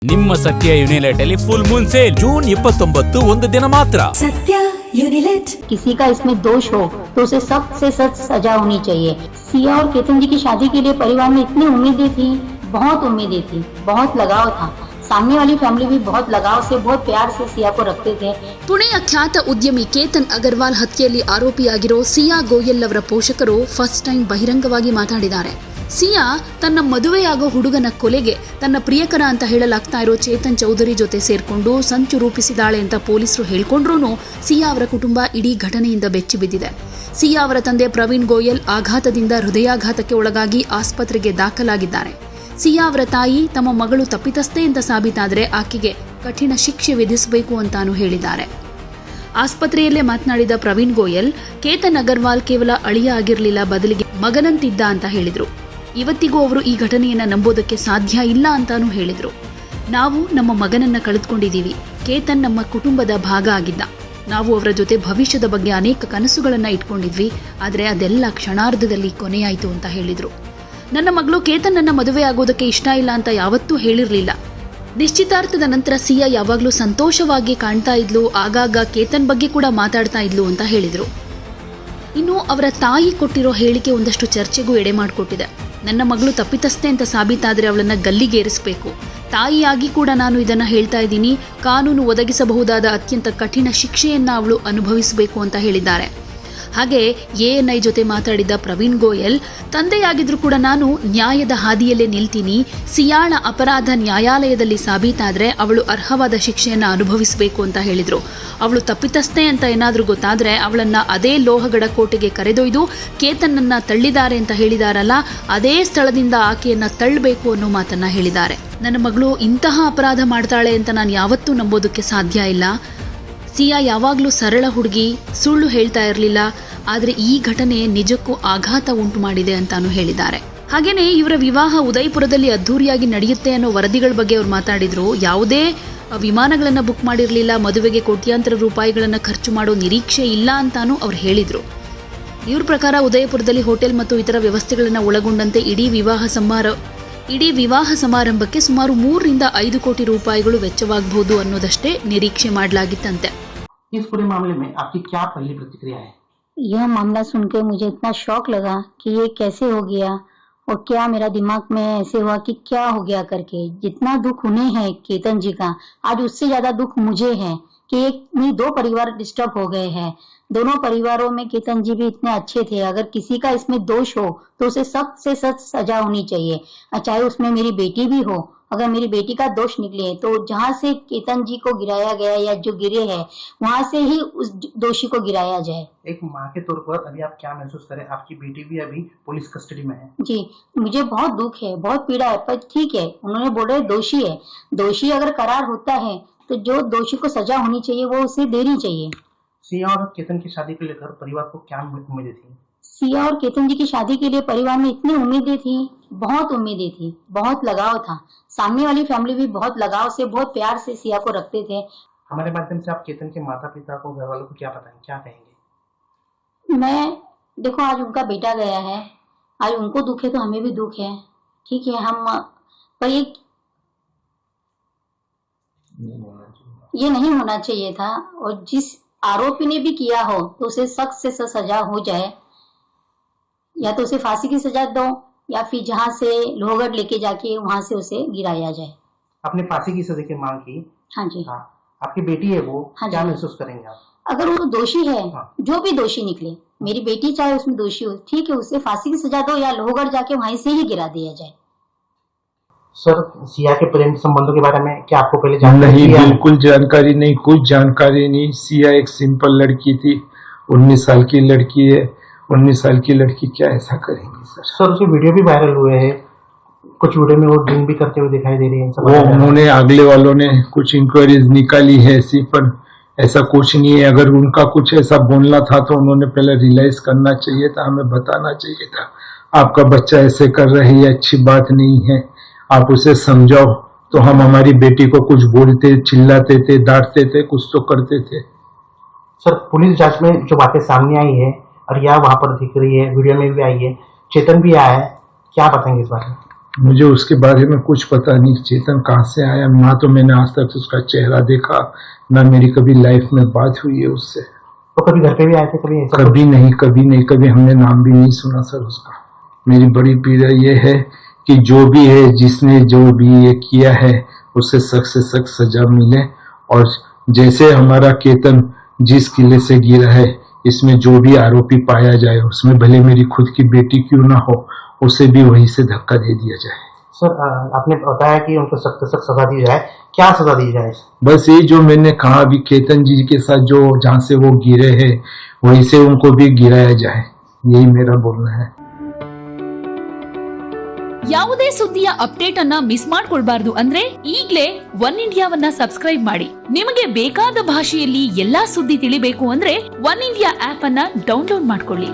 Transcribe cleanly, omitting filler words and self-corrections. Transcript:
ನಿಮ್ಮ ಸತ್ಯ ಯುನಿಲೆಟಲ್ಲಿ ಫುल moon cell जून 29 ಒಂದು ದಿನ ಮಾತ್ರ। सत्य यूनिलेट। किसी का इसमें दोष हो तो उसे सख्त से सख्त सजा होनी चाहिए। सिया और केतन जी की शादी के लिए परिवार में इतनी उम्मीदें थी, बहुत उम्मीदें थी, बहुत लगाव था। सामने वाली फैमिली भी बहुत लगाव से, बहुत प्यार से सिया को रखते थे। ಪುಣೆಯ ಖ್ಯಾತ ಉದ್ಯಮಿ ಕೇತನ್ ಅಗರ್ವಾಲ್ ಹತ್ಯೆಯಲ್ಲಿ ಆರೋಪಿಯಾಗಿರೋ ಸಿಯಾ ಗೋಯಲ್ ಅವರ ಪೋಷಕರು ಫಸ್ಟ್ ಟೈಮ್ ಬಹಿರಂಗವಾಗಿ ಮಾತಾಡಿದ್ದಾರೆ। ಸಿಯಾ ತನ್ನ ಮದುವೆಯಾಗೋ ಹುಡುಗನ ಕೊಲೆಗೆ ತನ್ನ ಪ್ರಿಯಕರ ಅಂತ ಹೇಳಲಾಗ್ತಾ ಇರೋ ಚೇತನ್ ಚೌಧರಿ ಜೊತೆ ಸೇರ್ಕೊಂಡು ಸಂಚು ರೂಪಿಸಿದಾಳೆ ಅಂತ ಪೊಲೀಸರು ಹೇಳ್ಕೊಂಡ್ರೂ ಸಿಯಾ ಅವರ ಕುಟುಂಬ ಇಡೀ ಘಟನೆಯಿಂದ ಬೆಚ್ಚಿ ಬಿದ್ದಿದೆ। ಸಿಯಾ ಅವರ ತಂದೆ ಪ್ರವೀಣ್ ಗೋಯಲ್ ಆಘಾತದಿಂದ ಹೃದಯಾಘಾತಕ್ಕೆ ಒಳಗಾಗಿ ಆಸ್ಪತ್ರೆಗೆ ದಾಖಲಾಗಿದ್ದಾರೆ। ಸಿಯಾ ಅವರ ತಾಯಿ ತಮ್ಮ ಮಗಳು ತಪ್ಪಿತಸ್ಥೆ ಅಂತ ಸಾಬೀತಾದರೆ ಆಕೆಗೆ ಕಠಿಣ ಶಿಕ್ಷೆ ವಿಧಿಸಬೇಕು ಅಂತಾನು ಹೇಳಿದ್ದಾರೆ। ಆಸ್ಪತ್ರೆಯಲ್ಲೇ ಮಾತನಾಡಿದ ಪ್ರವೀಣ್ ಗೋಯಲ್, ಕೇತನ್ ಅಗರ್ವಾಲ್ ಕೇವಲ ಅಳಿಯ ಆಗಿರಲಿಲ್ಲ, ಬದಲಿಗೆ ಮಗನಂತಿದ್ದ ಅಂತ ಹೇಳಿದರು। ಇವತ್ತಿಗೂ ಅವರು ಈ ಘಟನೆಯನ್ನು ನಂಬೋದಕ್ಕೆ ಸಾಧ್ಯ ಇಲ್ಲ ಅಂತಾನೂ ಹೇಳಿದರು। ನಾವು ನಮ್ಮ ಮಗನನ್ನ ಕಳೆದುಕೊಂಡಿದ್ದೀವಿ, ಕೇತನ್ ನಮ್ಮ ಕುಟುಂಬದ ಭಾಗ ಆಗಿದ್ದ, ನಾವು ಅವರ ಜೊತೆ ಭವಿಷ್ಯದ ಬಗ್ಗೆ ಅನೇಕ ಕನಸುಗಳನ್ನು ಇಟ್ಕೊಂಡಿದ್ವಿ, ಆದರೆ ಅದೆಲ್ಲ ಕ್ಷಣಾರ್ಧದಲ್ಲಿ ಕೊನೆಯಾಯಿತು ಅಂತ ಹೇಳಿದರು। ನನ್ನ ಮಗಳು ಕೇತನ್ನನ್ನ ಮದುವೆ ಆಗೋದಕ್ಕೆ ಇಷ್ಟ ಇಲ್ಲ ಅಂತ ಯಾವತ್ತೂ ಹೇಳಿರಲಿಲ್ಲ। ನಿಶ್ಚಿತಾರ್ಥದ ನಂತರ ಸಿಯಾ ಯಾವಾಗಲೂ ಸಂತೋಷವಾಗಿ ಕಾಣ್ತಾ ಇದ್ಲು, ಆಗಾಗ ಕೇತನ್ ಬಗ್ಗೆ ಕೂಡ ಮಾತಾಡ್ತಾ ಇದ್ಲು ಅಂತ ಹೇಳಿದರು। ಇನ್ನು ಅವರ ತಾಯಿ ಕೊಟ್ಟಿರೋ ಹೇಳಿಕೆ ಒಂದಷ್ಟು ಚರ್ಚೆಗೂ ಎಡೆ ಮಾಡಿಕೊಟ್ಟಿದೆ। ನನ್ನ ಮಗಳು ತಪ್ಪಿತಸ್ಥೆ ಅಂತ ಸಾಬೀತಾದರೆ ಅವಳನ್ನು ಗಲ್ಲಿಗೇರಿಸಬೇಕು, ತಾಯಿಯಾಗಿ ಕೂಡ ನಾನು ಇದನ್ನು ಹೇಳ್ತಾ ಇದ್ದೀನಿ, ಕಾನೂನು ಒದಗಿಸಬಹುದಾದ ಅತ್ಯಂತ ಕಠಿಣ ಶಿಕ್ಷೆಯನ್ನು ಅವಳು ಅನುಭವಿಸಬೇಕು ಅಂತ ಹೇಳಿದ್ದಾರೆ। ಹಾಗೆ ಎಎನ್ಐ ಜೊತೆ ಮಾತಾಡಿದ ಪ್ರವೀಣ್ ಗೋಯಲ್, ತಂದೆಯಾಗಿದ್ರೂ ಕೂಡ ನಾನು ನ್ಯಾಯದ ಹಾದಿಯಲ್ಲೇ ನಿಲ್ತೀನಿ, ಸಿಯಾಳ ಅಪರಾಧ ನ್ಯಾಯಾಲಯದಲ್ಲಿ ಸಾಬೀತಾದರೆ ಅವಳು ಅರ್ಹವಾದ ಶಿಕ್ಷೆಯನ್ನು ಅನುಭವಿಸಬೇಕು ಅಂತ ಹೇಳಿದರು। ಅವಳು ತಪ್ಪಿತಸ್ಥೆ ಅಂತ ಏನಾದರೂ ಗೊತ್ತಾದರೆ ಅವಳನ್ನು ಅದೇ ಲೋಹಗಡ ಕೋಟೆಗೆ ಕರೆದೊಯ್ದು ಕೇತನ್ನನ್ನು ತಳ್ಳಿದ್ದಾರೆ ಅಂತ ಹೇಳಿದಾರಲ್ಲ, ಅದೇ ಸ್ಥಳದಿಂದ ಆಕೆಯನ್ನು ತಳ್ಳಬೇಕು ಅನ್ನೋ ಮಾತನ್ನು ಹೇಳಿದ್ದಾರೆ। ನನ್ನ ಮಗಳು ಇಂತಹ ಅಪರಾಧ ಮಾಡ್ತಾಳೆ ಅಂತ ನಾನು ಯಾವತ್ತೂ ನಂಬೋದಕ್ಕೆ ಸಾಧ್ಯ ಇಲ್ಲ। ಸಿಯಾ ಯಾವಾಗಲೂ ಸರಳ ಹುಡುಗಿ, ಸುಳ್ಳು ಹೇಳ್ತಾ ಇರಲಿಲ್ಲ, ಆದರೆ ಈ ಘಟನೆ ನಿಜಕ್ಕೂ ಆಘಾತ ಉಂಟು ಮಾಡಿದೆ ಅಂತಾನು ಹೇಳಿದ್ದಾರೆ। ಹಾಗೇನೆ ಇವರ ವಿವಾಹ ಉದಯಪುರದಲ್ಲಿ ಅದ್ಧೂರಿಯಾಗಿ ನಡೆಯುತ್ತೆ ಅನ್ನೋ ವರದಿಗಳ ಬಗ್ಗೆ ಅವ್ರು ಮಾತಾಡಿದ್ರು। ಯಾವುದೇ ವಿಮಾನಗಳನ್ನು ಬುಕ್ ಮಾಡಿರಲಿಲ್ಲ, ಮದುವೆಗೆ ಕೋಟ್ಯಾಂತರ ರೂಪಾಯಿಗಳನ್ನು ಖರ್ಚು ಮಾಡೋ ನಿರೀಕ್ಷೆ ಇಲ್ಲ ಅಂತಾನು ಅವ್ರು ಹೇಳಿದ್ರು। ಇವ್ರ ಪ್ರಕಾರ ಉದಯಪುರದಲ್ಲಿ ಹೋಟೆಲ್ ಮತ್ತು ಇತರ ವ್ಯವಸ್ಥೆಗಳನ್ನು ಒಳಗೊಂಡಂತೆ ಇಡೀ ವಿವಾಹ ಸಮಾರಂಭಕ್ಕೆ ಸುಮಾರು 3 ರಿಂದ 5 ಕೋಟಿ ರೂಪಾಯಿಗಳು ವೆಚ್ಚವಾಗಬಹುದು ಅನ್ನೋದಷ್ಟೇ ನಿರೀಕ್ಷೆ ಮಾಡಲಾಗಿತ್ತಂತೆ। इस पूरे मामले में आपकी क्या पहली प्रतिक्रिया है? यह मामला सुनकर मुझे इतना शौक लगा कि ये कैसे हो गया और क्या मेरा दिमाग में ऐसे हुआ कि क्या हो गया करके। जितना दुख उन्हें है केतन जी का, आज उससे ज्यादा दुख मुझे है कि एक नहीं 2 परिवार डिस्टर्ब हो गए हैं। दोनों परिवारों में केतन जी भी इतने अच्छे थे। अगर किसी का इसमें दोष हो तो उसे सख्त से सख्त सजा होनी चाहिए, चाहे उसमें मेरी बेटी भी हो। अगर मेरी बेटी का दोष निकले तो जहाँ से केतन जी को गिराया गया या जो गिरे हैं वहाँ से ही उस दोषी को गिराया जाए। एक माँ के तौर पर अभी आप क्या महसूस करें? आपकी बेटी भी अभी पुलिस कस्टडी में है। जी, मुझे बहुत दुख है, बहुत पीड़ा है, पर ठीक है, उन्होंने बोले दोषी है, दोषी अगर करार होता है तो जो दोषी को सजा होनी चाहिए वो उसे देनी चाहिए। सिया और केतन की शादी को लेकर परिवार को क्या उम्मीदें थी? सिया और केतन जी की शादी के लिए परिवार में इतनी उम्मीदें थी, बहुत उम्मीदें थी, बहुत लगाव था। सामने वाली फैमिली भी बहुत लगाव से, बहुत प्यार से सिया को रखते थे। हमारे माध्यम से आप केतन के माता पिता को, घर वालों को क्या बताएं, क्या कहेंगे? मैं देखो, आज उनका बेटा गया है, आज उनको दुख है तो हमें भी दुख है, ठीक है। हम पर ये नहीं होना चाहिए था, और जिस आरोपी ने भी किया हो तो उसे सख्त से सख्त सजा हो जाए, या तो उसे फांसी की सजा दो या फिर जहाँ से लोहगढ़ लेके जाके वहां से उसे गिराया जाए। आपने फांसी की सजा की मांग की? हाँ जी। हाँ, आपकी बेटी है वो, हाँ क्या जी। महसूस करेंगे आप? अगर वो दोषी है, हाँ। जो भी दोषी निकले, मेरी बेटी चाहे उसमें दोषी हो, ठीक है, उसे फांसी की सजा दो या लोहगढ़ जाके वहीं से ही गिरा दिया जाए। सर, सिया के प्रेम संबंधों के बारे में क्या आपको पहले जानकारी नहीं? है? बिल्कुल जानकारी नहीं, कुछ जानकारी नहीं। सिया एक सिंपल लड़की थी, 19 साल की लड़की है। 19 साल की लड़की क्या ऐसा करेंगी सर? सर, उसके वीडियो भी वायरल हुए हैं, कुछ वीडियो में वो ड्रिंक भी करते हुए दिखाई दे रही है। वो उन्होंने अगले वालों ने कुछ इंक्वायरीज निकाली है ऐसी, पर ऐसा कुछ नहीं है। अगर उनका कुछ ऐसा बोलना था तो उन्होंने पहले रियलाइज करना चाहिए था, हमें बताना चाहिए था आपका बच्चा ऐसे कर रही है, अच्छी बात नहीं है, आप उसे समझाओ। तो हम हमारी बेटी को कुछ बोलते, चिल्लाते थे, डांटते थे, कुछ तो करते थे। सर, पुलिस जांच में जो बातें सामने आई है और यह वहां पर दिख रही है, वीडियो में भी आई है, चेतन भी आया है, क्या बताएंगे इस बारे में? मुझे उसके बारे में कुछ पता नहीं, चेतन कहाँ से आया, ना तो मैंने आज तक उसका चेहरा देखा, ना मेरी कभी लाइफ में बात हुई है उससे। तो कभी घर पे भी आए थे, कभी ऐसा कभी नहीं, कभी हमने नाम भी नहीं सुना सर उसका। मेरी बड़ी पीड़ा ये है कि जो भी है, जिसने जो भी ये किया है, उसे सख्त से सख्त सजा मिले, और जैसे हमारा केतन जिस किले से गिरा है, इसमें जो भी आरोपी पाया जाए, उसमें भले मेरी खुद की बेटी क्यों ना हो, उसे भी वहीं से धक्का दे दिया जाए। सर आपने बताया कि उनको सख्त से सख्त सजा दी जाए, क्या सजा दी जाए? बस ये जो मैंने कहा अभी, केतन जी के साथ जो जहाँ से वो गिरे हैं वहीं से उनको भी गिराया जाए, यही मेरा बोलना है। ಯಾವುದೇ ಸುದ್ದಿಯ ಅಪ್ಡೇಟ್ ಅನ್ನ ಮಿಸ್ ಮಾಡ್ಕೊಳ್ಬಾರ್ದು ಅಂದ್ರೆ ಈಗ್ಲೇ ಒನ್ ಇಂಡಿಯಾವನ್ನ ಸಬ್ಸ್ಕ್ರೈಬ್ ಮಾಡಿ. ನಿಮಗೆ ಬೇಕಾದ ಭಾಷೆಯಲ್ಲಿ ಎಲ್ಲಾ ಸುದ್ದಿ ತಿಳಿಬೇಕು ಅಂದ್ರೆ ಒನ್ ಇಂಡಿಯಾ ಆಪ್ ಅನ್ನ ಡೌನ್ಲೋಡ್ ಮಾಡ್ಕೊಳ್ಳಿ.